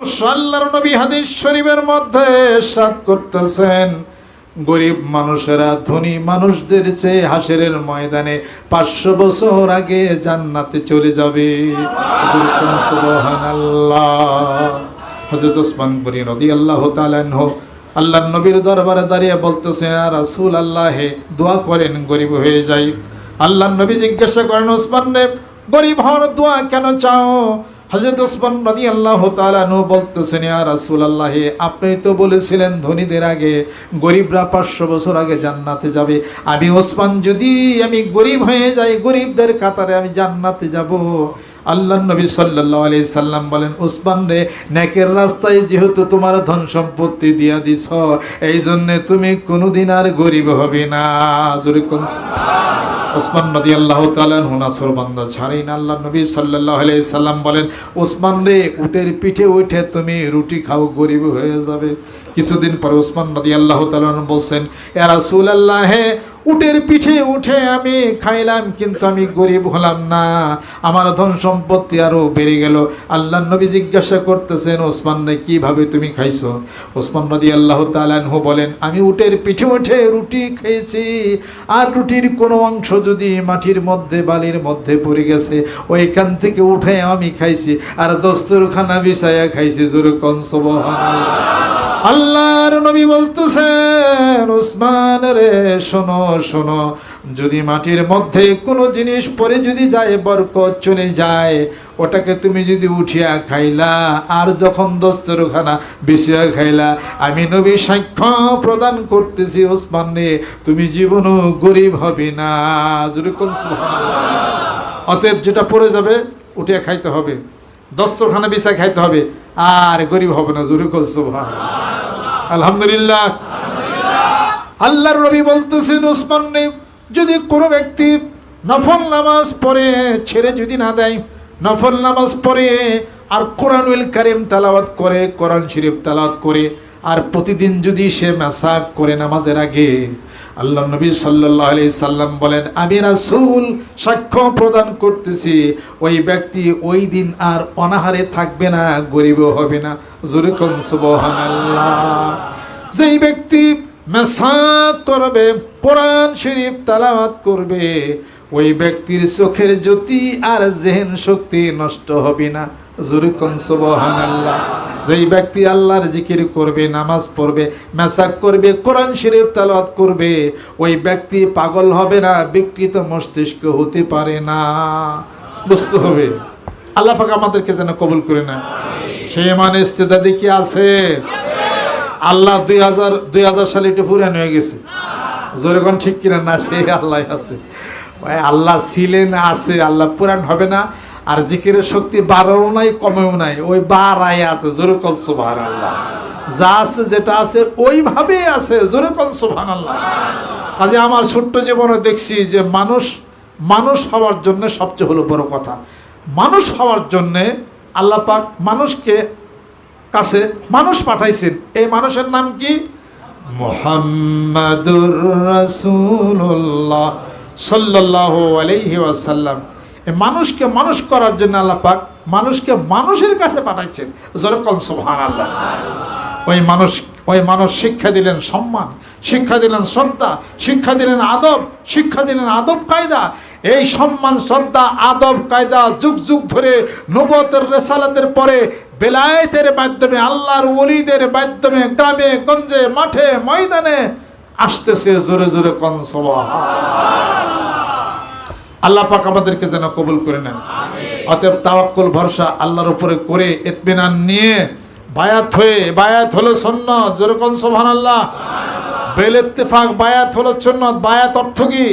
আল্লাহর নবী হাদিস শরীফের মধ্যে ইরশাদ করতেছেন, গরিব মানুষেরা ধনী মানুষদের চেয়ে হাসরের ময়দানে 500 বছর আগে জান্নাতে চলে যাবে। সুবহানাল্লাহ। হযরত ওসমান গনি রাদিয়াল্লাহু তাআলা আনহু আল্লাহর নবীর দরবারে দাঁড়িয়ে বলতেছে, ইয়া রাসূলুল্লাহ, দোয়া করেন গরিব হয়ে যাই। আল্লাহর নবী জিজ্ঞাসা করেন, ওসমান রে, গরিব হওয়ার দোয়া কেন চাও? হযরত ওসমান রাদিয়াল্লাহু তাআলা আনহু বলতেছেন, ইয়া রাসূলুল্লাহ, আপনি তো বলেছিলেন ধনীদের আগে গরিবরা 500 বছর আগে জান্নাতে যাবে। আমি ওসমান যদি আমি গরিব হয়ে যাই, গরিবদের কাতারে আমি জান্নাতে যাব। আল্লাহর নবী সাল্লাল্লাহু আলাইহি সাল্লাম বলেন, ওসমান রে, নেকের রাস্তায় যেহেতু তোমার ধন সম্পত্তি দিয়া দিছ, এই জন্য তুমি কোনোদিন আর গরিব হবে না। জোরে কোন ওসমান রাদিয়াল্লাহু তাআলা আনহু নাছরবান্দা ছাড়েন। আল্লাহর নবী সাল্লাল্লাহু আলাইহি সাল্লাম বলেন, ওসমান রে, উটের পিঠে উঠে তুমি রুটি খাও, গরিব হয়ে যাবে। কিছুদিন পরে ওসমান রাদিয়াল্লাহু তাআলা আনহু বলছেন, ইয়া রাসূলুল্লাহ, উটের পিঠে উঠে আমি খাইলাম, কিন্তু আমি গরিব হলাম না, আমার ধন সম্পত্তি আরো বেড়ে গেল। আল্লাহর নবী জিজ্ঞাসা করতেছেন, ওসমান রে, কিভাবে তুমি খাইছো? ওসমান রাদিয়াল্লাহু তাআলা আনহু বলেন, আমি উটের পিঠে উঠে রুটি খেয়েছি, আর রুটির কোনো অংশ যদি মাটির মধ্যে বালির মধ্যে পড়ে গেছে, ওইখান থেকে উঠে আমি খাইছি, আর দস্তরখানা বিছায়া খাইছি। জোরে কোন সুবহানাল্লাহ। আল্লাহর নবী বলতেছেন, ওসমান রে, শোনো শোনো, যদি মাটির মধ্যে কোনো জিনিস পড়ে যদি যায়, বরকত চলে যায়, ওটাকে তুমি যদি উঠিয়া খাইলা, আর যখন দস্তরখানা বিছিয়া খাইলা, আমি নবী সাক্ষ্য প্রদান করতেছি, ওসমান রে, তুমি জীবনও গরিব হবে না। যেরকম সুবহানাল্লাহ। অতএব যেটা পড়ে যাবে উঠিয়া খাইতে হবে, দস্তরখানা বিছায় খাইতে হবে, আর গরিব হবে না। যেরকম সুবহানাল্লাহ। আলহামদুলিল্লাহ। আল্লাহর নবী বলতেছেন, ওসমান রে, যদি কোনো ব্যক্তি নফল নামাজ পড়ে ছেড়ে যদি না দেয়, নফল নামাজ পড়ে আর কোরআনুল কারীম তেলাওয়াত করে, কোরআন শরীফ তেলাওয়াত করে, আর প্রতিদিন যদি সে মেসাক করে নামাজের আগে, আল্লাহর নবী সাল্লাল্লাহু আলাইহি সাল্লাম বলেন, আমি রাসূল সাক্ষ্য প্রদান করতেছি, ওই ব্যক্তি ওই দিন আর অনাহারে থাকবে না, গরিব হবে না। জোরে কোন সুবহানাল্লাহ। যেই ব্যক্তি মেসাক করবে, কোরআন শরীফ তেলাওয়াত করবে, ওই ব্যক্তির চোখের জ্যোতি আর জেহেন শক্তি নষ্ট হবে না। জোরে কোন সুবহানাল্লাহ। যেই ব্যক্তি আল্লাহর জিকির করবে, নামাজ পড়বে, মেসাক করবে, কোরআন শরীফ তেলাওয়াত করবে, ওই ব্যক্তি পাগল হবে না, বিকৃত মস্তিষ্ক হতে পারে না। বুঝতে হবে। আল্লাহ পাক আমাদেরকে যেন কবুল করে না। সেই মানে ইস্তেদাদি কি আছে? আল্লাহ 2000 সালে একটু পুরান হয়ে গেছে। জোরে কোন ঠিক কিনা? না, সেই আল্লাহ আছে। আল্লাহ ছিলেন, আছে, আল্লাহ পুরান হবে না। আর জিকিরের শক্তি বাড়াও নাই, কমেও নাই, ওই বাড়াই আছে। জোরে কোন সুবহানাল্লাহ। যা আছে, যেটা আছে ওইভাবেই আছে। জোরে কোন সুবহানাল্লাহ। কাজে আমার ছোট্ট জীবনে দেখছি যে মানুষ হওয়ার জন্য সবচেয়ে হলো বড় কথা, মানুষ হওয়ার জন্যে আল্লাহ পাক মানুষকে কাছে মানুষ পাঠাইছেন। এই মানুষের নাম কি? মুহাম্মাদুর রাসূলুল্লাহ সাল্লাল্লাহু আলাইহি ওয়াসাল্লাম। এই মানুষকে মানুষ করার জন্য আল্লাহ পাক মানুষকে মানুষের কাছে পাঠাইছেন। জোরে কোন সুবহানাল্লাহ। ওই মানুষ শিক্ষা দিলেন সম্মান, শিক্ষা দিলেন শ্রদ্ধা, শিক্ষা দিলেন আদব, শিক্ষা দিলেন আদব কায়দা। এই সম্মান, শ্রদ্ধা, আদব কায়দা যুগ যুগ ধরে নবুয়তের রিসালাতের পরে বেলায়েতের মাধ্যমে, আল্লাহর ওলিদের মাধ্যমে গ্রামে গঞ্জে মাঠে ময়দানে আসতেছে। জোরে জোরে কোন সুবহানাল্লাহ। আল্লাহ পাক আমাদেরকে যেন কবুল করে নেন। অতএব তাওয়াক্কুল, ভরসা আল্লাহর উপরে করে ইতমিনান নিয়ে বায়াত হলো সুন্নাত। জোরে কোন সুবহানাল্লাহ। বেল ইত্তেফাক বায়াত হলো সুন্নাত। বায়াত অর্থ কি?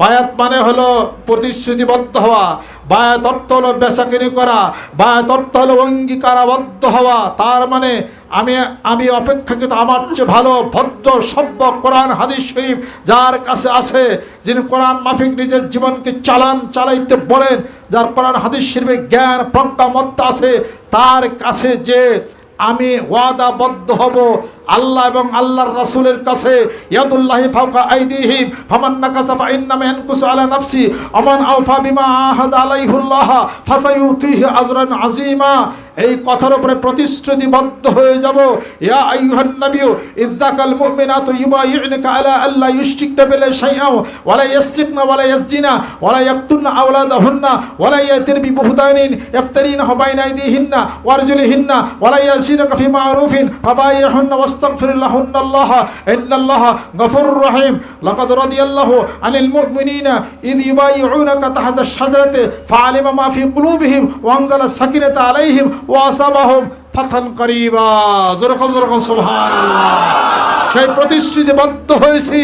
বায়াত মানে হলো প্রতিশ্রুতিবদ্ধ হওয়া, বায়াত অর্থ হলো বেচাকেনি করা, বায়াত অর্থ হলো অঙ্গীকারাবদ্ধ হওয়া। তার মানে আমি অপেক্ষাকৃত আমার চেয়ে ভালো ভদ্র সভ্য কোরআন হাদিস শরীফ যার কাছে আছে, যিনি কোরআন মাফিক নিজের জীবনকে চালাইতে বলেন, যার কোরআন হাদিস শরীফের জ্ঞান প্রজ্ঞা মত্তা আছে, তার কাছে যে আমি ওয়াদাবদ্ধ হব আল্লাহ এবং আল্লাহর রাসূলের কাছে, ইয়াদুল্লাহি ফাওকা আইদিহিম ফামান নাকাসা ফাইন্নামা ইয়ানকুসু আলা নাফসি আমান আওফা বিমা আহাদা আলাইহুল্লাহ ফাসায়ুতিহি আজরান আযীমা। এই কথার উপরে প্রতিশ্রুতিবদ্ধ হয়ে যাব। ইয়া আইয়ুহান নাবিয়্যু ইযযাকাল মুমিনাতু ইউবাইয়ুনাকা আলা আল্লা ইউশরিকনা বিল্লাহি শাইআন ওয়া লা ইয়াসরিকনা ওয়া লা ইয়াসজিনা ওয়া লা ইয়াকতুলনা আওলাদাহুন্না ওয়া লা ইয়াতির বিবুহতানিন ইফতারিনা বাইনা আইদিহিন্না ওয়া আরজুলিহিন্না ওয়া লা ইয়াসিনাকা ফি মা'রুফিন ফাবাইহুন্না ওয়াস্তাগফির লাহুন্নাল্লাহ ইন্নাল্লাহা গফুরুর রহিম। লাকাদ রাদিয়াল্লাহু আনিল মুমিনিনা ইয ইউবাইয়ুনাকা তাহতা আশ-শাজারাতি ফাআলিমা মা ফি কুলুবিহিম ওয়া আনজালা সাকিনাতা আলাইহিম ওয়া আসাবাহুম ফাতহান করিবা। জোরে সুবহানাল্লাহ। সেই প্রতিশ্রুতিবদ্ধ হয়েছি,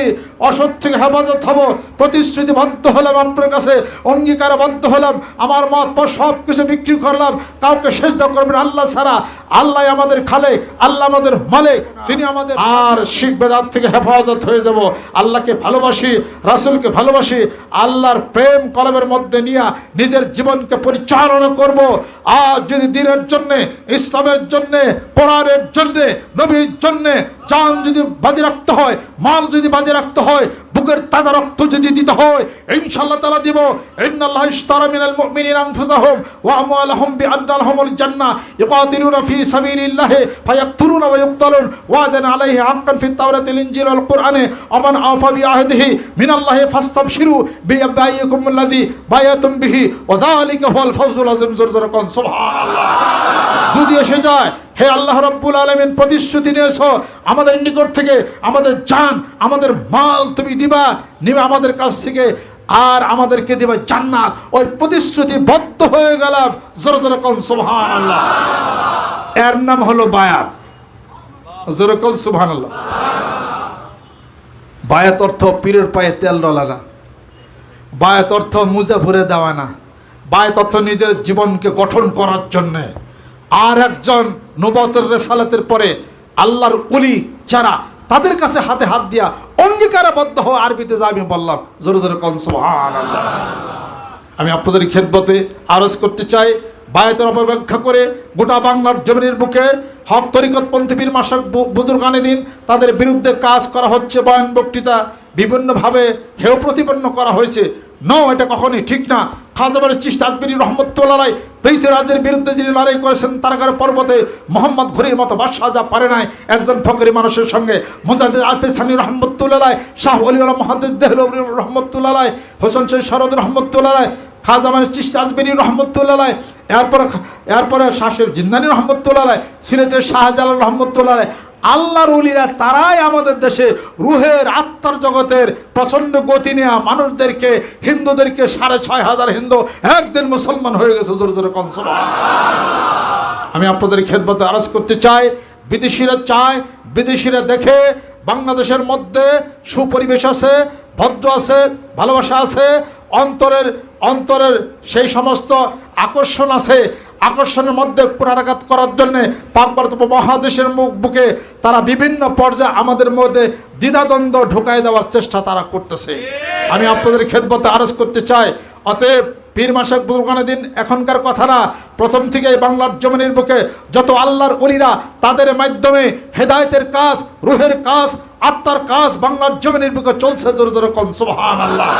অসৎ থেকে হেফাজত হব, প্রতিশ্রুতিবদ্ধ হলাম আপনার কাছে, অঙ্গীকারবদ্ধ হলাম, আমার মত পর সব কিছু বিক্রি করলাম, কাউকে সেজদা করবেন আল্লাহ ছাড়া। আল্লাহ আমাদের খালেক, আল্লাহ আমাদের মালিক, তিনি আমাদের। আর শিরক বেদাত থেকে হেফাজত হয়ে যাব। আল্লাহকে ভালোবাসি, রাসূলকে ভালোবাসি, আল্লাহর প্রেম কলবের মধ্যে নিয়ে নিজের জীবনকে পরিচালনা করব। আর যদি দ্বীনের জন্যে, ইসলামের জন্যে, কোরআনের জন্যে, নবীর জন্যে জান যদি বাজি রাখতে হয়, মাল যদি বাজি রাখতে হয়, বুকের তাজা রক্ত যদি দিতে হয়, ইনশাআল্লাহ তাআলা দিব। ইন্নাল্লাহা ইশতারা মিনাল মুমিনিনা আনফুসাহুম ওয়া আমওয়ালাহুম বিআন্না লাহুমুল জান্নাহ ইউকাতিলুনা ফি সাবিলিল্লাহি ফায়াকতুলুনা ওয়া ইউকতালুন ওয়াদান আলাইহি হাক্কান ফিত তাওরাতিল ইনজিল ওয়াল কুরআনে আমান আফা বিআহদিহি মিনাল্লাহি ফাস্তাবশিরু বিআবাইকুম আল্লাযী বায়াতুম বিহি ওয়া যালিকা হুয়াল ফাওজুল আযীম। জোরে কোন সুবহানাল্লাহ। যদি এসে যায়, হে আল্লাহ রাব্বুল আলামিন প্রতিশ্রুতি নিয়েছো আমাদের নিকট থেকে, আমাদের জান, আমাদের মাল তুমি দিবা, নিবে আমাদের কাছ থেকে, আর আমাদেরকে দিবা জান্নাত। ওই প্রতিশ্রুতিবদ্ধ হয়ে গেলাম। জোরে জোরে কোন সুবহানাল্লাহ। এর নাম হলো বায়াত। জোরে কোন সুবহানাল্লাহ। বায়াত অর্থ পীরের পায়ে তেল ন লাগা, বায়াত অর্থ মুজা ভরে দেওয়া না, বায়াত অর্থ নিজের জীবনকে গঠন করার জন্যে। আর একজন নবুয়তের রিসালাতের পরে আল্লাহর ওলি যারা, তাদের কাছে হাতে হাত দিয়া অঙ্গীকারবদ্ধ হয়ে আরবিতে যা আমি বললাম, জোরে জোরে কোন সুবহানাল্লাহ। আমি আপনাদের খেদমতে আরজ করতে চাই, বায়াতের অপব্যাখ্যা করে গোটা বাংলার জমিনের বুকে হক তরিকতপন্থী পীর মাশায়েখ বুজুর্গানে দিন তাদের বিরুদ্ধে কাজ করা হচ্ছে, বয়ান বক্তৃতা বিভিন্নভাবে হেয় প্রতিপন্ন করা হয়েছে। এটা কখনই ঠিক না। খাজা বারী চিশতি আজমিরী রহমতুল্লাহ আলাইহি পৃথিবীরাজের বিরুদ্ধে যিনি লড়াই করেছেন তারাকার পর্বতে, মোহাম্মদ ঘুরির মতো বাদশাহ যা পারে নাই একজন ফকিরি মানুষের সঙ্গে, মুজাদ্দিদ আলফিস সানি রহমতুল্লাহ আলাইহি, শাহ ওলিউল্লাহ মুহাদ্দিস দেহলভী রহমতুল্লাহ আলাইহি, হোসেন শহীদ সরদ রহমতুল্লাহ আলাইহি, খাজা বারী চিশতি আজমিরী রহমতুল্লাহ আলাইহি, এরপরে শাহ শরীফ জিন্দানী রহমতুল্লাহ আলাইহি, সিলেটের শাহজালাল রহমতুল্লাহ আলাইহি। আল্লাহর ওলিরা তারাই আমাদের দেশে রুহের আত্মার জগতের প্রচণ্ড গতি নেওয়া মানুষদেরকে, হিন্দুদেরকে 6500 হিন্দু একদিন মুসলমান হয়ে গেছে। জোরে জোরে কোন সুবহানাল্লাহ। আমি আপনাদের খেদমতে আরজ করতে চাই, বিদেশিরা চায়, বিদেশিরা দেখে বাংলাদেশের মধ্যে সুপরিবেশ আছে, ভদ্র আছে, ভালোবাসা আছে, অন্তরের সেই সমস্ত আকর্ষণ আছে। আকর্ষণের মধ্যে কুরাঘাত করার জন্যে পাক ভারত উপমহাদেশের বুকে তারা বিভিন্ন পর্যায়ে আমাদের মধ্যে দ্বিধাদ্বন্দ্ব ঢুকাই দেওয়ার চেষ্টা তারা করতেছে। আমি আপনাদের খেদমতে আরজ করতে চাই, অতএব পীর মাশায়েখ বুজুর্গানে দিন এখনকার কথা না, প্রথম থেকেই বাংলার জমিনের বুকে যত আল্লাহর ওলিরা, তাদের মাধ্যমে হেদায়েতের কাজ, রুহের কাজ, আত্মার কাজ বাংলার জমিনের বুকে চলছে। জোরে জোরে কোন সুবহানাল্লাহ।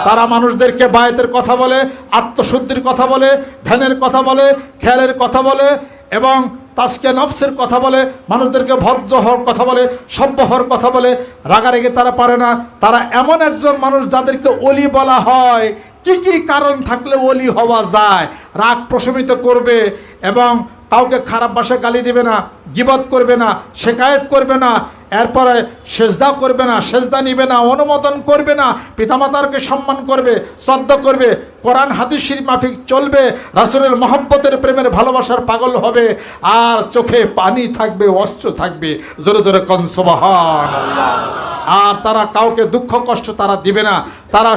তারা মানুষদেরকে বায়াতের কথা বলে, আত্মশুদ্ধির কথা বলে, ধ্যানের কথা বলে, খেয়ালের কথা বলে এবং তাজকিয়া নফসের কথা বলে, মানুষদেরকে ভদ্র হওয়ার কথা বলে, সভ্য হওয়ার কথা বলে। রাগারেগে তারা পারে না। তারা এমন একজন মানুষ যাদেরকে ওলি বলা হয়। কি কি কারণ থাকলে ওলি হওয়া যায়? রাগ প্রশমিত করবে এবং কাউকে খারাপ ভাষায় গালি দিবে না, গীবত করবে না, শেকায়েত করবে না, এরপরে সেজদা করবে না, সেজদা নিবে না, অনুমোদন করবে না, পিতামাতারকে সম্মান করবে, শ্রদ্ধা করবে, কোরআন হাদিস শরীফ মাফিক চলবে, রাসূলের মহব্বতের প্রেমের ভালোবাসার পাগল হবে, আর চোখে পানি থাকবে, অস্ত্র থাকবে। জোরে জোরে কোন সুবহানাল্লাহ। আর তারা কাউকে দুঃখ কষ্ট তারা দিবে না, তারা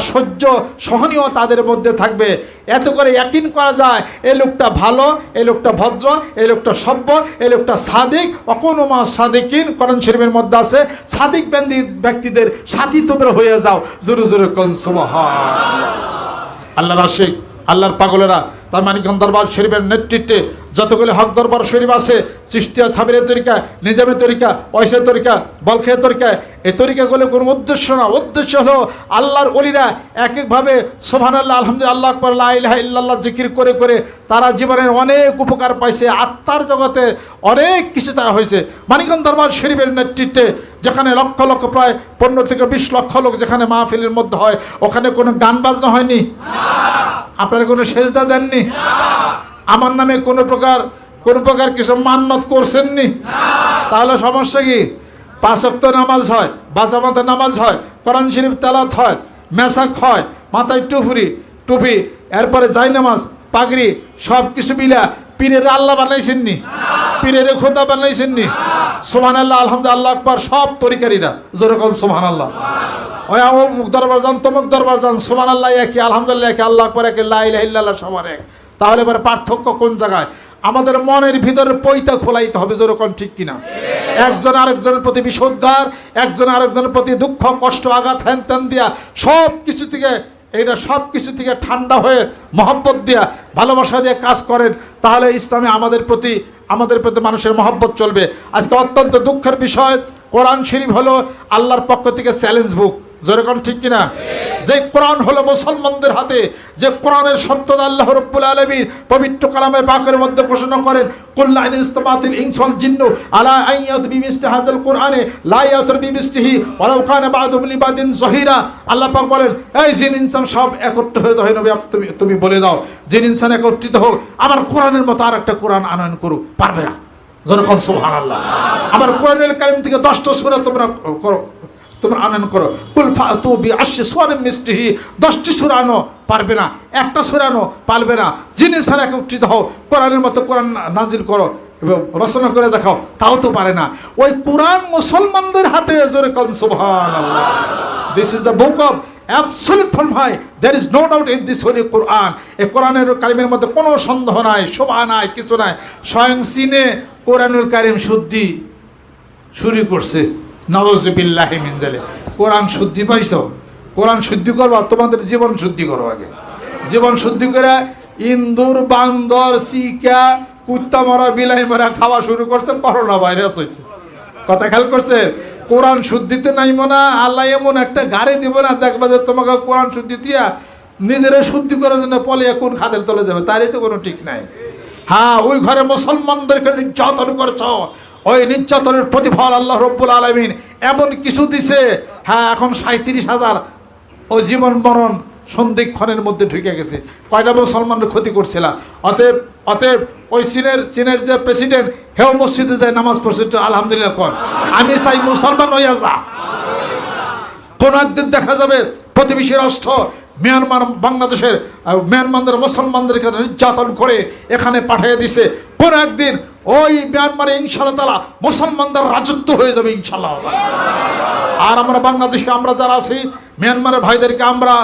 সহনীয় তাদের মধ্যে থাকবে। এত করে ইয়াকিন করা যায় এই লোকটা ভালো, এই লোকটা ভদ্র, এই লোকটা সভ্য, এই লোকটা সাদিক। অকুনুমা সাদিকিন, কোরআন শরীফের মধ্যে আছে, সাদিক ব্যক্তিদের সাথী তোমরা হয়ে যাও। জোরে জোরে কোন সুবহানাল্লাহ। আল্লাহর আশিক, আল্লাহর পাগলেরা তার মানিকগঞ্জ দরবার শরীফের নেতৃত্বে যতগুলি হক দরবার শরীফ আছে, চিশতিয়া, সাবিরের তরিকা, নিজামের তরিকা, ওয়াইসের তরিকা, বলখের তরিকা, এই তরিকাগুলো কোনো উদ্দেশ্য না। উদ্দেশ্য হলো আল্লাহর ওলিরা এক একভাবে সুবহানাল্লাহ, আলহামদুলিল্লাহ, আল্লাহু আকবার, লা ইলাহা ইল্লাল্লাহ জিকির করে করে তারা জীবনের অনেক উপকার পাইছে, আত্মার জগতে অনেক কিছু তারা হয়েছে। মানিকগঞ্জ দরবার শরীফের নেতৃত্বে যেখানে লক্ষ লক্ষ, প্রায় 15 থেকে 20 লক্ষ লোক যেখানে মাহফিলের মধ্যে হয়, ওখানে কোনো গান বাজনা হয়নি? আপনারা কোনো সেজদা দেননি? আমার নামে কোনো প্রকার কিছু মান্নত করছেননি? তাহলে সমস্যা কি? 5 ওয়াক্ত নামাজ হয়, বাজামাতে নামাজ হয়, কোরআন শরীফ তেলাওয়াত হয়, মেসাক হয়, মাথায় টুপি, এরপরে জায়নামাজ, পাগড়ি, সব কিছু মিলা পীরের আল্লাহ বানাইছেননি? পীরের খোদা বানাইছেননি? সুবহানাল্লাহ, আলহামদুলিল্লাহ, আল্লাহু আকবার, সব তরিকারীরা জোরে কোন সুবহানাল্লাহ। ওই অমুক দরবার যান, তমুক দরবার যান, সুবহানাল্লাহ একই, আলহামদুলিল্লাহ একই, আল্লাহু আকবার একই, লা ইলাহা ইল্লাল্লাহ সবার এক। তাহলে এবার পার্থক্য কোন জায়গায়? আমাদের মনের ভিতরে পইতা খোলাইতে হবে, জোরে কোন ঠিক কিনা? একজন আরেকজনের প্রতি বিষোদ্গার, একজন আরেকজনের প্রতি দুঃখ, কষ্ট, আঘাত, হ্যান ত্যান দিয়া সব কিছু থেকে ঠান্ডা হয়ে মহব্বত দিয়া, ভালোবাসা দিয়ে কাজ করেন, তাহলে ইসলামে আমাদের প্রতি মানুষের মহব্বত চলবে। আজকে অত্যন্ত দুঃখের বিষয়, কোরআন শরীফ হলো আল্লাহর পক্ষ থেকে চ্যালেঞ্জ বুক, জোরে কোন ঠিক কিনা? যে কোরআন হলো মুসলমানদের হাতে, যে কোরআনের সত্যতা আল্লাহ রাব্বুল আলামিন পবিত্র কালামে পাকের মধ্যে ঘোষণা করেন, কুল্লা ইন ইসতামাতিল ইনসু ওয়াল জিন্নু আলা আন ইয়াতু বিমিসলি হাযাল কুরআনে লা ইয়াতু বিমিসলিহি ওয়ালাউ কানা বা'দুহুম লিবাদিন যহিরা। আল্লাহ পাক বলেন, এই জিন ইনসান সব একত্র হয়ে যাও, নবী তুমি বলে দাও, জিন ইনসান একত্রিত হোক, আমার কোরআনের মতো আরেকটা কোরআন আনয়ন করো, পারবে না? জোরে কোন সুবহানাল্লাহ। আমার কোরআনুল কারীম থেকে 10টা সূরা তোমরা আনয়ন করো, কুল ফাতু বিআশরি সূরাতিন মিসলিহি, 10টি সূরা আনো, পারবে না? একটা সূরা আনো, পারবে না? জিন ইনসান একত্রিত হও, কোরআনের মতো কোরআন নাজিল করো এবং রচনা করে দেখাও, তাও তো পারে না। ওই কোরআন মুসলমানদের হাতে, জোরে কোন সুবহানাল্লাহ। This is the book of absolute from high, there is no doubt in this holy Quran. এই কোরআনের কারিমের মধ্যে কোনো সন্দেহ নাই, শোভা নাই, কিছু নাই। স্বয়ং চীনে কোরআনুল কারিম শুদ্ধি শুরু করছে, নাউযুবিল্লাহি মিন যালিক। কোরআন শুদ্ধি পাইছো? কোরআন শুদ্ধি করবা, তোমাদের জীবন শুদ্ধি করো আগে। জীবন শুদ্ধি করে ইন্দুর, বান্দর, শিকা, কুত্তা মারা, বিলাই মারা খাওয়া শুরু করছে, করোনা ভাইরাস হয়েছে। কথা খেয়াল করছে? কোরআন শুদ্ধিতে নাই মনা, আল্লাহ এমন একটা গাড়ি দিব না, দেখবা যে তোমাকে কোরআন শুদ্ধি দিয়া নিজেরা শুদ্ধি করার জন্য পলিয়া কোন খাদের তলে যাবে, তারই তো কোনো ঠিক নাই। হ্যাঁ, ওই ঘরে মুসলমানদেরকে নির্যাতন করছ, ওই নির্যাতনের প্রতিফল আল্লাহ রাব্বুল আলামিন এমন কিছু দিছে। হ্যাঁ, এখন 37,000 ও জীবন মরণ সন্ধিক্ষণের মধ্যে ঢুকে গেছে। কয়টা মুসলমানের ক্ষতি করছিল? অতএব ওই চীনের যে প্রেসিডেন্ট, হেও মসজিদে যায় নামাজ পড়ছে, আলহামদুলিল্লাহ কর, আমি চাই মুসলমান হইয়া যা। কোন একদিন দেখা যাবে প্রতিবেশী রাষ্ট্র মিয়ানমারের মুসলমানদেরকে নির্যাতন করে এখানে পাঠিয়ে দিছে। কোন একদিন ওই মিয়ানমারে ইনশাআল্লাহ তাআলা মুসলমানদের রাজত্ব হয়ে যাবে ইনশাআল্লাহ তাআলা। আর আমরা বাংলাদেশে, আমরা যারা আছি, মিয়ানমারের ভাইদেরকে আমরা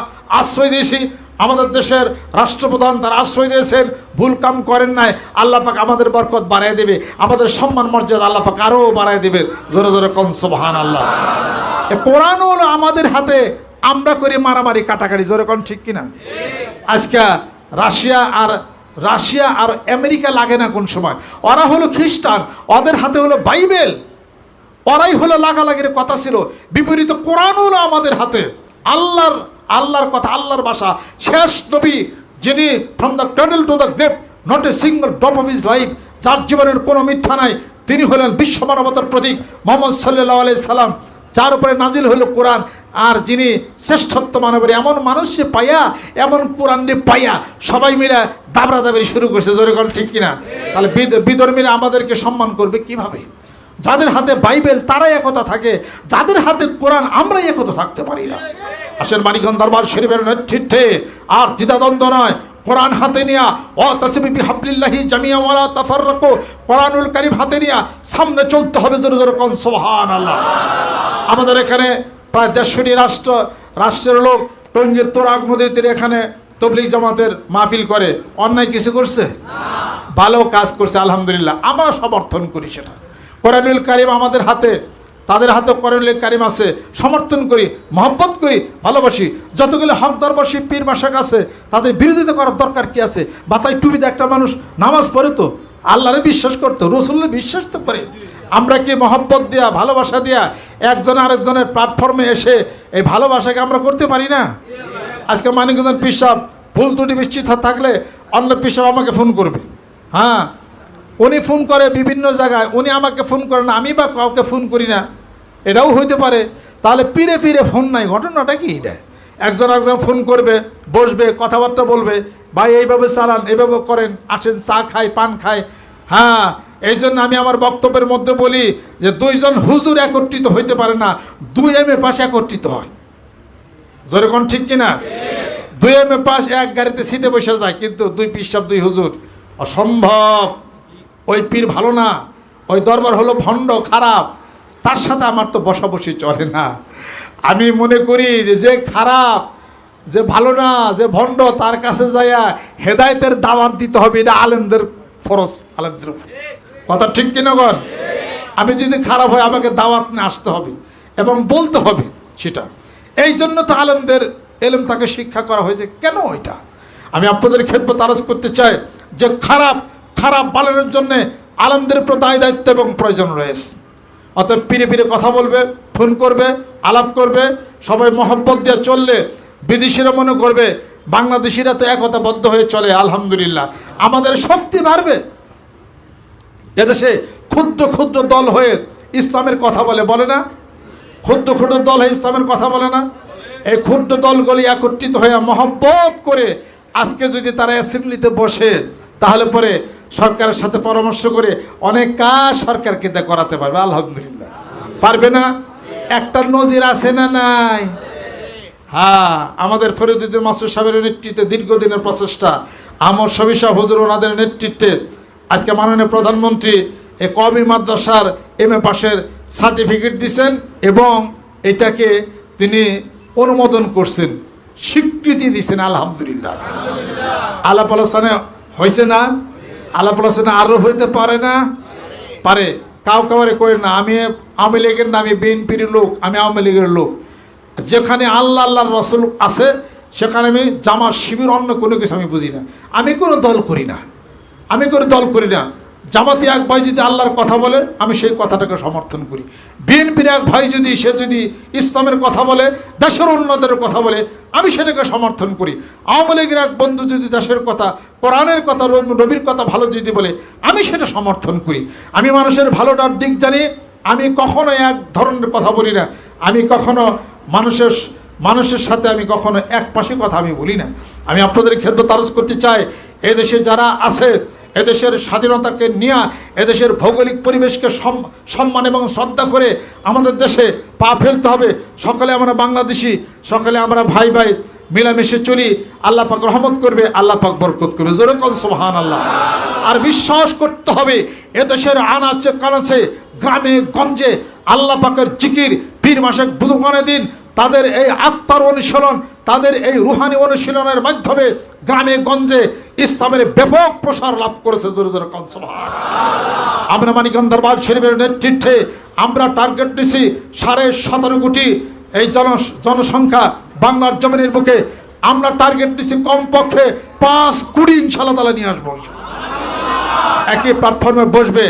আশ্রয় দিয়েছি। আমাদের দেশের রাষ্ট্রপ্রধান তারা আশ্রয় দিয়েছেন, ভুল কাম করেন নাই। আল্লাহ পাক আমাদের বরকত বাড়ায় দেবে, আমাদের সম্মান মর্যাদা আল্লাহ পাক আরও বাড়ায় দেবে। জোরে জোরে কোন সুবহানাল্লাহ। কোরআন হলো আমাদের হাতে, আমরা করি মারামারি কাটাকাটি, জোরে কোন ঠিক কিনা? আজকে রাশিয়া আর আমেরিকা লাগে না কোন সময়? ওরা হলো খ্রিস্টান, ওদের হাতে হলো বাইবেল, ওরাই হলো লাগালাগির কথা ছিল। বিপরীত কোরআন হলো আমাদের হাতে, আল্লাহর কথা, আল্লাহর ভাষা। শেষ নবী যিনি from the cradle to the grave, not a single drop of his life, যার জীবনের কোনো মিথ্যা নাই, তিনি হলেন বিশ্ব মানবতার প্রতীক মুহাম্মদ সাল্লাল্লাহু আলাইহি সাল্লাম, যার উপরে নাজিল হইল কোরআন। আর যিনি শ্রেষ্ঠত্ব মানবের এমন মানুষে পাইয়া, এমন কোরআনে পাইয়া সবাই মিলে দাবরাদাবরি শুরু করছে, জোরে কোন ঠিক কিনা? তাহলে বিধর্মীরা আমাদেরকে সম্মান করবে কিভাবে? যাদের হাতে বাইবেল তারাই একতা থাকে, যাদের হাতে কোরআন আমরাই একতা থাকতে পারি না। আসেন মানিকগঞ্জ দরবার শরীফের নেতৃত্বে আর দ্বিধাদ্বন্দ্ব নয়, কোরআন হাতে নিয়া ওয়াতাসিমু বিহাবলিল্লাহি জামিআন ওয়া লা তাফাররাকু, কোরআনুল কারীম হাতে নিয়া সামনে চলতে হবে, জোরে জোরে কোন সুবহানাল্লাহ। আমাদের এখানে প্রায় 150টি রাষ্ট্রের লোক টঙ্গীর তোরাগ নদীর তীরে এখানে তবলিগ জামাতের মাহফিল করে। অন্যায় কিছু করছে? ভালো কাজ করছে, আলহামদুলিল্লাহ, আমরা সমর্থন করি সেটা। কোরআনুল কারীম আমাদের হাতে, তাদের হাতে কোরআনুল কারীম আছে, সমর্থন করি, মহব্বত করি, ভালোবাসি। যতগুলো হক দরবাসী পীর মাশাক আছে, তাদের বিরোধিতা করার দরকার কি আছে? মাথায় টুপিতে একটা মানুষ নামাজ পড়ে তো, আল্লাহরে বিশ্বাস করতো, রসুল্লাহ বিশ্বাস তো করে। আমরা কি মহব্বত দেয়া, ভালোবাসা দেয়া একজন আরেকজনের প্ল্যাটফর্মে এসে এই ভালোবাসাকে আমরা করতে পারি না? আজকে মানিকগঞ্জের পিসাব ভুল ত্রুটি বিস্তৃত থাকলে অন্য পিসাব আমাকে ফোন করবে, হ্যাঁ উনি ফোন করে বিভিন্ন জায়গায়, উনি আমাকে ফোন করেন, আমি বা কাউকে ফোন করি না, এটাও হইতে পারে। তাহলে পিড়ে পিড়ে ফোন নাই, ঘটনাটা কি? এটা একজন একজন ফোন করবে, বসবে, কথাবার্তা বলবে, ভাই এইভাবে চালান, এইভাবে করেন, আসেন চা খাই, পান খাই। হ্যাঁ, এই জন্য আমি আমার বক্তব্যের মধ্যে বলি যে দুইজন হুজুর একত্রিত হইতে পারে না, 2 MA পাশ একত্রিত হয়। যেরকম ঠিক কিনা? 2 MA পাশ এক গাড়িতে সিটে বসে যায়, কিন্তু 2 পিসাব 2 হুজুর অসম্ভব। ওই পীর ভালো না, ওই দরবার হলো ভণ্ড, খারাপ, তার সাথে আমার তো বসাবসি চলে না। আমি মনে করি যে খারাপ, যে ভালো না, যে ভণ্ড, তার কাছে যাইয়া হেদায়েতের দাওয়াত দিতে হবে। এটা আলেমদের ফরজ, আলেমদের উপর। কথা ঠিক কিনা গণ? আমি যদি খারাপ হয় আমাকে দাওয়াত নিয়ে আসতে হবে এবং বলতে হবে সেটা। এই জন্য তো আলেমদের এলেম তাকে শিক্ষা করা হয়েছে। কেন এটা আমি আপনাদের খেদমত আরজ করতে চাই যে খারাপ পালনের জন্য আলেমদের উপর দায়িত্ব এবং প্রয়োজন রয়েছে। অতএব পিড়ে পিড়ে কথা বলবে, ফোন করবে, আলাপ করবে, সবাই মহব্বত দিয়ে চললে বিদেশিরা মনে করবে বাংলাদেশিরা তো একতাবদ্ধ হয়ে চলে, আলহামদুলিল্লাহ, আমাদের শক্তি বাড়বে। এদেশে ক্ষুদ্র ক্ষুদ্র দল হয়ে ইসলামের কথা বলে না? ক্ষুদ্র ক্ষুদ্র দল হয়ে ইসলামের কথা বলে না? এই ক্ষুদ্র দলগুলি একত্রিত হয়ে মহব্বত করে আজকে যদি তারা অ্যাসেম্বলিতে বসে, তাহলে পরে সরকারের সাথে পরামর্শ করে অনেক কাজ সরকারকে করাতে পারবে, আলহামদুলিল্লাহ। পারবে না? একটা নজির আছে না নাই? হ্যাঁ, আমাদের ফরিদুদ্দিন মাসুদ সাহেবের নেতৃত্বে দীর্ঘদিনের প্রচেষ্টা, আমর শফি সাহেব হুজুর ওনাদের নেতৃত্বে আজকে মাননীয় প্রধানমন্ত্রী এই কওমি মাদ্রাসার MA পাশের সার্টিফিকেট দিয়েছেন এবং এটাকে তিনি অনুমোদন করছেন, স্বীকৃতি দিয়েছেন, আলহামদুলিল্লাহ। আলাপ আলোচনা হয়েছে না? আলাপ আলোচনা আরও হইতে পারে না? পারে। কাউরে করে না আমি আওয়ামী লীগের না, আমি বিএনপির লোক, আমি আওয়ামী লীগের লোক। যেখানে আল্লাহর রসুল আছে সেখানে আমি জামাত, শিবির, অন্য কোনো কিছু আমি বুঝি না। আমি কোনো দল করি না, জামাতে এক ভাই যদি আল্লাহর কথা বলে আমি সেই কথাটাকে সমর্থন করি। বিএনপির এক ভাই যদি ইসলামের কথা বলে, দেশের উন্নতির কথা বলে, আমি সেটাকে সমর্থন করি। আওয়ামী লীগের এক বন্ধু যদি দেশের কথা, কোরআনের কথা, নবীর কথা ভালো যদি বলে, আমি সেটা সমর্থন করি। আমি মানুষের ভালোটার দিক জানি। আমি কখনো এক ধরনের কথা বলি না। আমি কখনো মানুষের সাথে আমি কখনো এক পাশে কথা আমি বলি না। আমি আপনাদের খেদমত আরজ করতে চাই, এদেশে যারা আছে, এদেশের স্বাধীনতাকে নিয়ে, এদেশের ভৌগোলিক পরিবেশকে সম্মান এবং শ্রদ্ধা করে আমাদের দেশে পা ফেলতে হবে। সকলে আমরা বাংলাদেশি, সকলে আমরা ভাই ভাই মিলামিশে চলি। আল্লাহ পাক রহমত করবে, আল্লাহ পাক বরকত করবে। জোরে কল সুবহানাল্লাহ। আর বিশ্বাস করতে হবে এদেশের আনাচে কানাচে, গ্রামে গঞ্জে আল্লাহ পাকের জিকির, পীর মাসেক বুজুর্গানের দিন, তাদের এই আত্মার অনুশীলন, তাদের এই রুহানি অনুশীলনের মাধ্যমে গ্রামে গঞ্জে ইসলামের ব্যাপক প্রসার লাভ করেছে। জোরে জোরে কল সুবহানাল্লাহ। আমরা মানিকগঞ্জ দরবার শরীফের নেতৃত্বে আমরা টার্গেট নিছি 17.5 কোটি এই জনসংখ্যা বাংলার জমিনের বুকে। আমরা টার্গেট নিছি কমপক্ষে 5 কোটি ইনশাআল্লাহ তাআলা নিয়ে আসবো। একই প্ল্যাটফর্মে বসবে,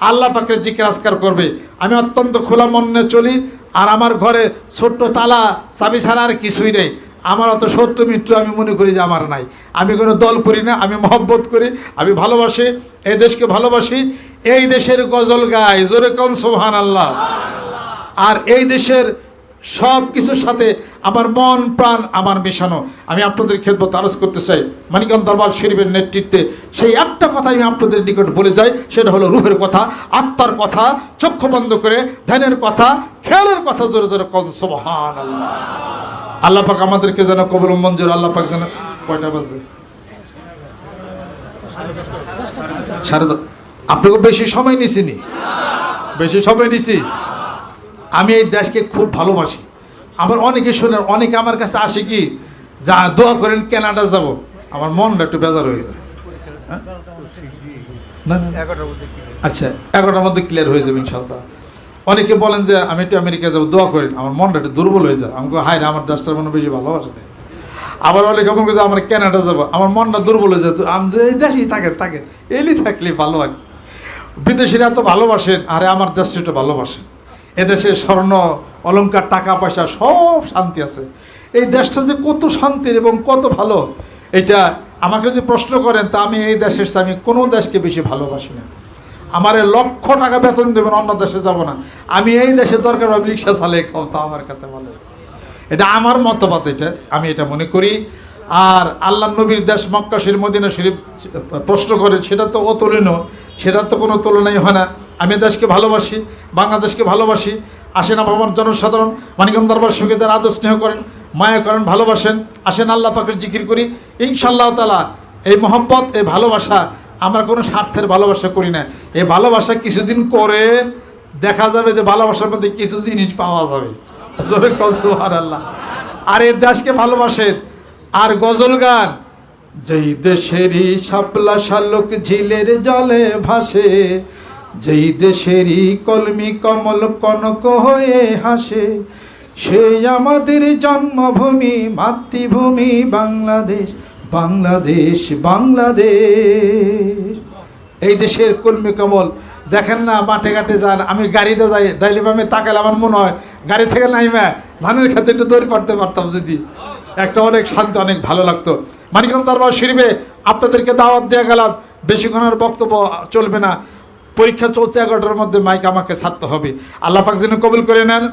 আল্লাহ পাকের জিকির আজকার করবে। আমি অত্যন্ত খোলা মনে চলি, আর আমার ঘরে ছোট্ট তালা চাবি ছাড়া আর কিছুই নেই। আমার অত সত্য মিত্র আমি মনে করি যে আমার নাই। আমি কোনো দল করি না, আমি মহব্বত করি, আমি ভালোবাসি, এই দেশকে ভালোবাসি, এই দেশের গজল গাই। জোরে কোন সুবহানাল্লাহ। আর এই দেশের সব কিছুর সাথে আমার মন প্রাণ আমার মেশানো। আমি আপনাদের খেদমত আরজ করতে চাই, মানিকগঞ্জ দরবার শরীফের নেতৃত্বে সেই একটা কথা আমি আপনাদের নিকট বলে যাই, সেটা হলো রুহের কথা, আত্মার কথা, চক্ষু বন্ধ করে ধ্যানের কথা, খেয়ালের কথা। জোরে জোরে কোন সুবহানাল্লাহ। আল্লাহ পাক আমাদেরকে যেন কবুল মঞ্জুর। আল্লাহ পাক যেন কয়টা বাজে? 10:30। আপনাকে বেশি সময় নিছিনি? বেশি সময় নিছি? আমি এই দেশকে খুব ভালোবাসি। আমার অনেকে শোনেন, অনেকে আমার কাছে আসে কি, যা দোয়া করেন কানাডা যাব। আমার মনটা একটু বেজার হয়ে যায়। আচ্ছা, 11টার মধ্যে ক্লিয়ার হয়ে যাবে ইনশাআল্লাহ। অনেকে বলেন যে আমি একটু আমেরিকা যাবো, দোয়া করেন। আমার মনটা একটু দুর্বল হয়ে যায়। আমাকে হায় রে, আমার দেশটার মনে বেশি ভালোবাসে না। আবার অনেকে আমাকে যে আমার কানাডা যাবো, আমার মনটা দুর্বল হয়ে যায়। আমি যে এই দেশেই থাকেন এলি থাকলে ভালো আর কি। বিদেশিরা এত ভালোবাসেন, আরে আমার দেশটা একটু ভালোবাসেন। এদেশে স্বর্ণ অলংকার টাকা পয়সা সব শান্তি আছে। এই দেশটা যে কত শান্তির এবং কত ভালো, এটা আমাকে যে প্রশ্ন করেন তা আমি এই দেশের চেয়ে আমি কোনো দেশকে বেশি ভালোবাসি না। আমার লক্ষ টাকা বেতন দেবেন, অন্য দেশে যাব না, আমি এই দেশে দরকার হবে রিক্সা চালিয়ে খাও, তা আমার কাছে ভালো। এটা আমার মতবাদ, এটা আমি এটা মনে করি। আর আল্লাহ নবীর দেশ মক্কা শরীফ মদিনা শরীফ প্রশ্ন করে, সেটা তো অতুলনীয়, সেটার তো কোনো তুলনাই হয় না। আমি দেশকে ভালোবাসি, বাংলাদেশকে ভালোবাসি। আসেন আমার জনসাধারণ মানিকগঞ্জ দরবার সুখে যারা আদর স্নেহ করেন, মায়া করেন, ভালোবাসেন, আসেন আল্লাহ পাকের জিকির করি। ইনশাআল্লাহ তাআলা এই মহব্বত, এই ভালোবাসা আমরা কোনো স্বার্থের ভালোবাসা করি না। এই ভালোবাসা কিছুদিন করে দেখা যাবে যে ভালোবাসার মধ্যে কিছু জিনিস পাওয়া যাবে। সুবহানাল্লাহ। আর এই দেশকে ভালোবাসেন। আর গজল গান, যেই দেশেরই শাপলা শালক ঝিলের জলে ভাসে, যেই দেশেরই কলমি কমল কনক হয়ে হাসে, সেই আমাদের জন্মভূমি মাতৃভূমি বাংলাদেশ, বাংলাদেশ, বাংলাদেশ। এই দেশের কলমি কমল দেখেন না, মাঠে ঘাটে যান, আমি গাড়িতে যাই, ডাইলে আমি তাকালে আমার মনে হয় গাড়ি থেকে নাইমা ধানের খেতে একটু দৌড় করতে পারতাম যদি, একটা অনেক শান্তি, অনেক ভালো লাগতো। মানিকগঞ্জ দরবার শরীফে আপনাদেরকে দাওয়াত দিয়ে গেলাম, বেশিক্ষণ আর বক্তব্য চলবে না, পরীক্ষা চলছে, 11টার মধ্যে মাইক আমাকে ছাড়তে হবে। আল্লাহ পাক যেন কবুল করে নেন।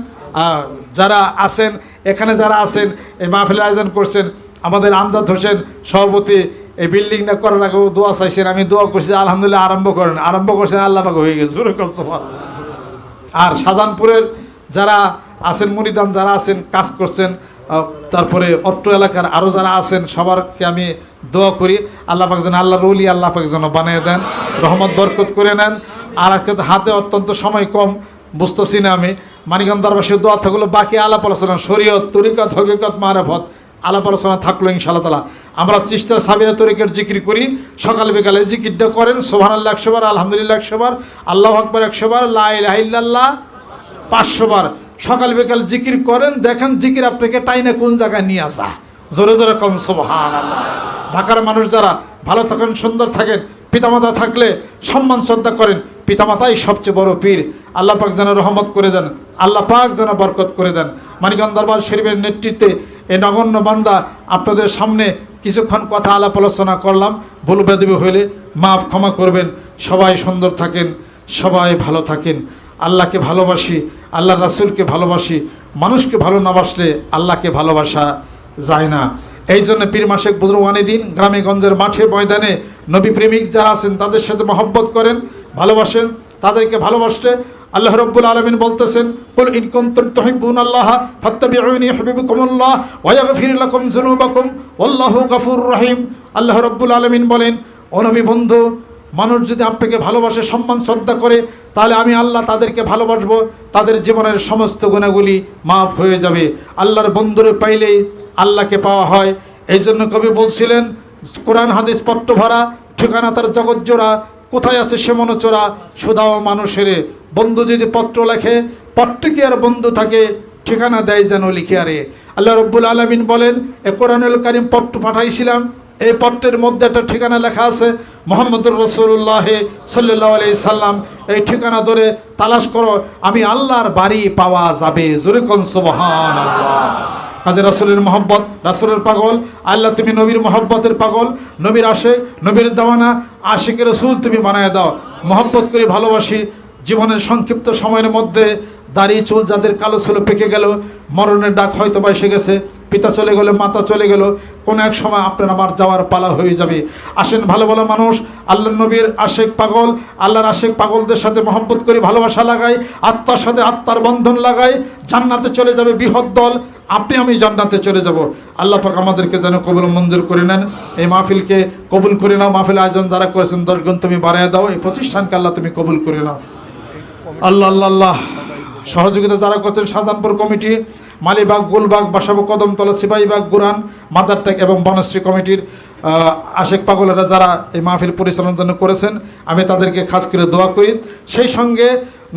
যারা আছেন এখানে, যারা আছেন এই মাহফিলের আয়োজন করছেন, আমাদের আমজাদ হোসেন সভাপতি এই বিল্ডিংটা করার আগেও দোয়া চাইছেন, আমি দোয়া করছি, আলহামদুলিল্লাহ আরম্ভ করছেন, আল্লাহ পাক হয়ে গেছে। আর শাহজাহানপুরের যারা আছেন, মুরিদান যারা আছেন, কাজ করছেন, তারপরে অট্ট এলাকার আরও যারা আছেন, সবারকে আমি দোয়া করি আল্লাহ পাক যেন আল্লাহর ওলি আল্লাহ পাক যেন বানিয়ে দেন, রহমত বরকত করে নেন। আর আজকে হাতে অত্যন্ত সময় কম, বুঝতেছি না আমি। মানিকগঞ্জ দরবারের দোয়া থাকলো, বাকি আলাপ আলোচনা শরীয়ত, তরিকত, হকিকত, মারেফত আলাপ আলোচনা থাকলো ইনশাআল্লাহ তাআলা। আমরা চিশতা সাবিরা তরিকের জিকির করি, সকাল বিকালে জিকিরটা করেন, সুবহানাল্লাহ 100 বার, আলহামদুলিল্লাহ 100 বার, আল্লাহু আকবার 100 বার, লা ইলাহা ইল্লাল্লাহ 500 বার। সকাল বিকাল জিকির করেন, দেখেন জিকির আপনাকে টাইনে কোন জায়গায় নিয়ে আসা। জোরে জোরে কোন সুবহানাল্লাহ। ঢাকার মানুষ যারা ভালো থাকেন, সুন্দর থাকেন, পিতামাতা থাকলে সম্মান শ্রদ্ধা করেন, পিতামাতাই সবচেয়ে বড় পীর। আল্লাহ পাক যেন রহমত করে দেন, আল্লাহ পাক যেন বরকত করে দেন। মানিকগঞ্জ দরবার শরীফের নেতৃত্বে এই নগণ্য বান্দা আপনাদের সামনে কিছুক্ষণ কথা আলাপ আলোচনা করলাম, ভুল বেদবি হইলে মাফ ক্ষমা করবেন। সবাই সুন্দর থাকেন, সবাই ভালো থাকেন। আল্লাহকে ভালোবাসি, আল্লাহ রাসূলকে ভালোবাসি। মানুষকে ভালো না বাসলে আল্লাহকে ভালোবাসা যায় না। এই জন্য পীর মাসেক বুজরুওয়ানিদ্দিন গ্রামে গঞ্জের মাঠে ময়দানে নবী প্রেমিক যারা আছেন তাদের সাথে মহব্বত করেন, ভালোবাসেন। তাদেরকে ভালোবাসতে আল্লাহ রাব্বুল আলামিন বলতেছেন, কুল ইন কুনতুম তুহিব্বুনাল্লাহ ফাত্তাবিউনি ইউহিব্বুকুমুল্লাহ ওয়া ইয়াগফির লাকুম যুনুবাকুম ওয়াল্লাহু গফুরুর রহিম। আল্লাহ রাব্বুল আলামিন বলেন, ও নবী বন্ধু, মানুষ যদি আপনাকে ভালোবাসে, সম্মান শ্রদ্ধা করে, তাহলে আমি আল্লাহ তাদেরকে ভালোবাসবো, তাদের জীবনের সমস্ত গুনাহগুলি মাফ হয়ে যাবে। আল্লাহর বন্ধুরে পাইলেই আল্লাহকে পাওয়া হয়। এই জন্য কবি বলছিলেন, কোরআন হাদিস পট্ট ভরা, ঠিকানা তার জগৎ জোড়া, কোথায় আছে সে মনোচোরা, সুদাও মানুষের বন্ধু যদি পত্র লেখে, পত্রে কি আর বন্ধু থাকে, ঠিকানা দেয় যেন লিখে আরে। আল্লাহ রাব্বুল আলামিন বলেন, এ কোরআনুল কারীম পত্র পাঠাইছিলাম, এই পত্রের মধ্যে একটা ঠিকানা লেখা আছে, মুহাম্মদুর রাসূলুল্লাহ সাল্লাল্লাহু আলাইহি সাল্লাম। এই ঠিকানা ধরে তালাশ করো, আমি আল্লাহর বাড়ি পাওয়া যাবে। জোরে কোন সুবহানাল্লাহ। কাজে রাসূলের মহব্বত, রাসূলের পাগল, আল্লাহ তুমি নবীর মহব্বতের পাগল, নবীর আশিক, নবীর দেওয়ানা, আশিকে রাসূল তুমি বানায় দাও। মহব্বত করে ভালোবাসি। জীবনের সংক্ষিপ্ত সময়ের মধ্যে দাড়ি চুল যাদের কালো ছিল পেকে গেল, মরণের ডাক হয়তো বা এসে গেছে, পিতা চলে গেল, মাতা চলে গেল, কোনো এক সময় আপনার আমার যাওয়ার পালা হয়ে যাবে। আসেন ভালো ভালো মানুষ, আল্লাহ নবীর আশিক পাগল, আল্লাহর আশিক পাগলদের সাথে মহব্বত করে ভালোবাসা লাগাই, আত্মার সাথে আত্মার বন্ধন লাগাই, জান্নাতে চলে যাবে বৃহৎ দল। আপনি আমি জান্নাতে চলে যাব। আল্লাহ পাক আমাদেরকে যেন কবুল মঞ্জুর করে নেন। এই মাহফিলকে কবুল করে নাও। মাহফিল আয়োজন যারা করেছেন 10 গুণ তুমি বাড়ায় দাও। এই প্রতিষ্ঠানকে আল্লাহ তুমি কবুল করে নাও। আল্লাহ আল্লাহ আল্লাহ। সহযোগিতা যারা করছেন শাহজাহানপুর কমিটি, মালিবাগ, গুলবাগ, বাসাবো, কদমতলা, সিপাহীবাগ, গুরান, মাদারটেক এবং বনশ্রী কমিটির আশেক পাগলেরা যারা এই মাহফিল পরিচালনার জন্য করেছেন, আমি তাদেরকে খাস করে দোয়া করি। সেই সঙ্গে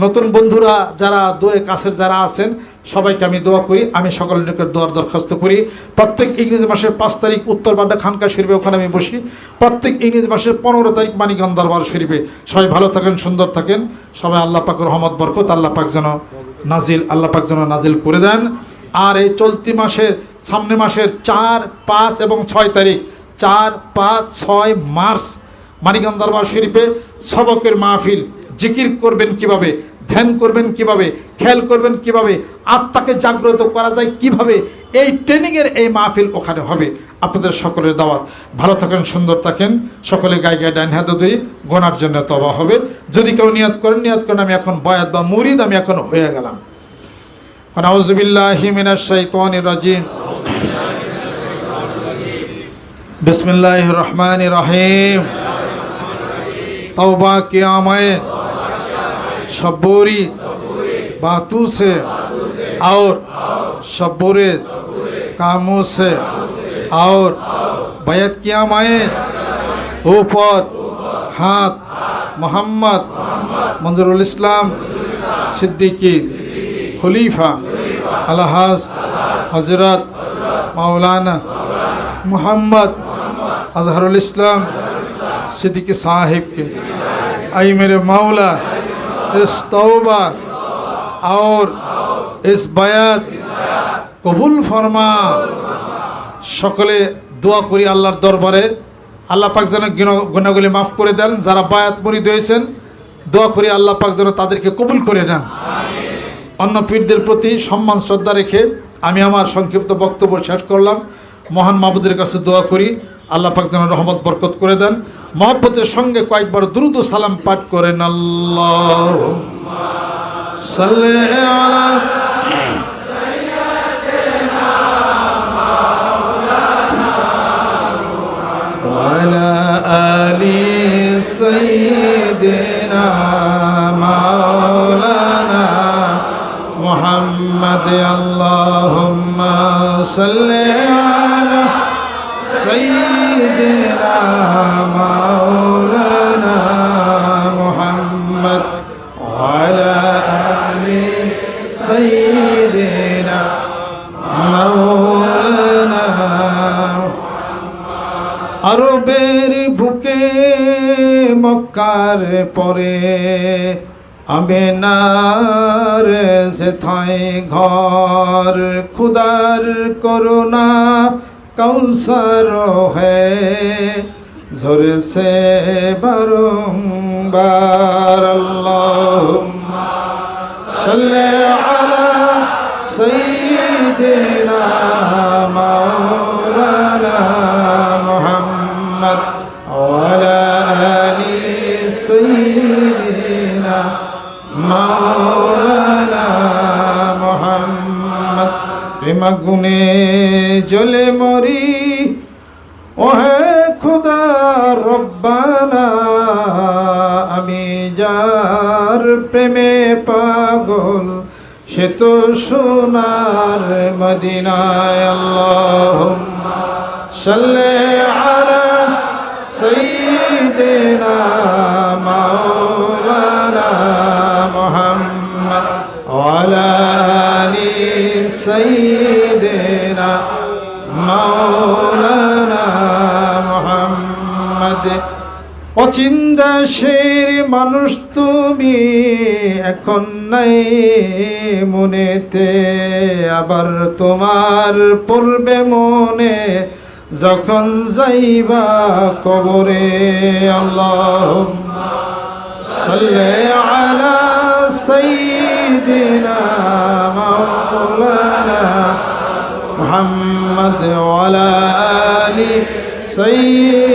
নতুন বন্ধুরা যারা দূরে কাছের যারা আছেন সবাইকে আমি দোয়া করি। আমি সকলের নিকট দোয়ার দরখাস্ত করি। প্রত্যেক ইংরেজি মাসের 5 তারিখ উত্তরবাড্ডা খানকা শরীফে ওখানে আমি বসি। প্রত্যেক ইংরেজি মাসের 15 তারিখ মানিকগঞ্জ দরবার শরীফে। সবাই ভালো থাকেন, সুন্দর থাকেন। সবাই আল্লাহ পাকের রহমত বরকত আল্লাহ পাক যেন নাজিল করে দেন। আর এই চলতি মাসের সামনে মাসের 4, 5 এবং 6 তারিখ 4, 5, 6 মার্চ মানিকগঞ্জ দরবার শরীফে সবকের মাহফিল। জিকির করবেন কিভাবে, ধ্যান করবেন কিভাবে, খেয়াল করবেন কিভাবে, আত্মাকে জাগ্রত করা যায় কিভাবে, এই ট্রেনিংয়ের এই মাহফিল ওখানে হবে। আপনাদের সকলের দাওয়াত। ভালো থাকেন, সুন্দর থাকেন। সকলে গায়ে গায়ে ডাইন হাত ধরি গোনার জন্য তওবা হবে। যদি কেউ নিয়ত করেন আমি এখন বয়াত বা মুরিদ, আমি এখন হয়ে গেলাম। আউযু বিল্লাহি মিনাশ শাইতানির রাজিম। बिस्मिल्लाहिर रहमानिर रहीम। तौबा किया मैं सब बुरी बातों से और सब बुरे कामों से, और बैत किया मैं ऊपर हाथ मोहम्मद मंजरुल इस्लाम सिद्दीकी खलीफा अलहाज हजरत मौलाना मोहम्मद अजहरुल इस्लाम सिद्दीकी साहिब के। आई मेरे मौला इस तौबा और इस बयात कबूल फरमा। সকলে দোয়া করি আল্লাহর দরবারে, আল্লাহ পাক যেন গুনাহগুলি মাফ করে দেন। যারা বায়াত মুরিদ হয়েছেন দোয়া করি আল্লাহ পাক যেন তাদেরকে কবুল করে নেন। অন্য পীরদের প্রতি সম্মান শ্রদ্ধা রেখে আমি আমার সংক্ষিপ্ত বক্তব্য শেষ করলাম। মহান মাবুদের কাছে দোয়া করি আল্লাহ পাক যেন রহমত বরকত করে দেন। মহব্বতের সঙ্গে কয়েকবার দুরূদ ও সালাম পাঠ করেন। আল্লাহুম্মা সাল্লি আলা সাইয়্যিদিনা মাওলানা ওয়া আলা আলি সাইয়্যিদিনা মাওলানা মুহাম্মদ। আল্লাহুম্মা সাল্লি আলা সাইয়্যিদিনা মাওলানা মুহাম্মদ ওয়া আলা আলি সাইয়্যিদিনা মাওলানা। আরবের বুকে মক্কার পরে আমেনার যেথায় ঘর, খুদার করুণা কৌসর হ্যায় ঝরে সে বারংবার। আল্লাহুম্মা সাল্লি আলা সাইয়্যিদিনা মাওলানা মুহাম্মদ ওয়া আলা আলি সাইয়্যিদিনা মাওলানা মুহাম্মদ। প্রেমা গুনে জ্বলে মরি ওহে খুদা রব্বানা, আমি যার প্রেমে পাগল সে তো সোনার মদিনায়। আল্লাহুম্মা সাল্লি আলা সাইয়্যিদিনা মাওলানা মুহাম্মদ ওয়া আলা আলি সাইয়্যিদিনা মাওলানা মুহাম্মদ। অচিন দেশের মানুষ তুমি এখন নাই মনেতে, আবার তোমার পড়বে মনে যখন যাইবা কবরে। আল্লাহুম্মা সাল্লি আলা সাইয়্যিদিনা মাওলানা মুহাম্মদ ওয়া আলা আলি সাইয়্যিদিনা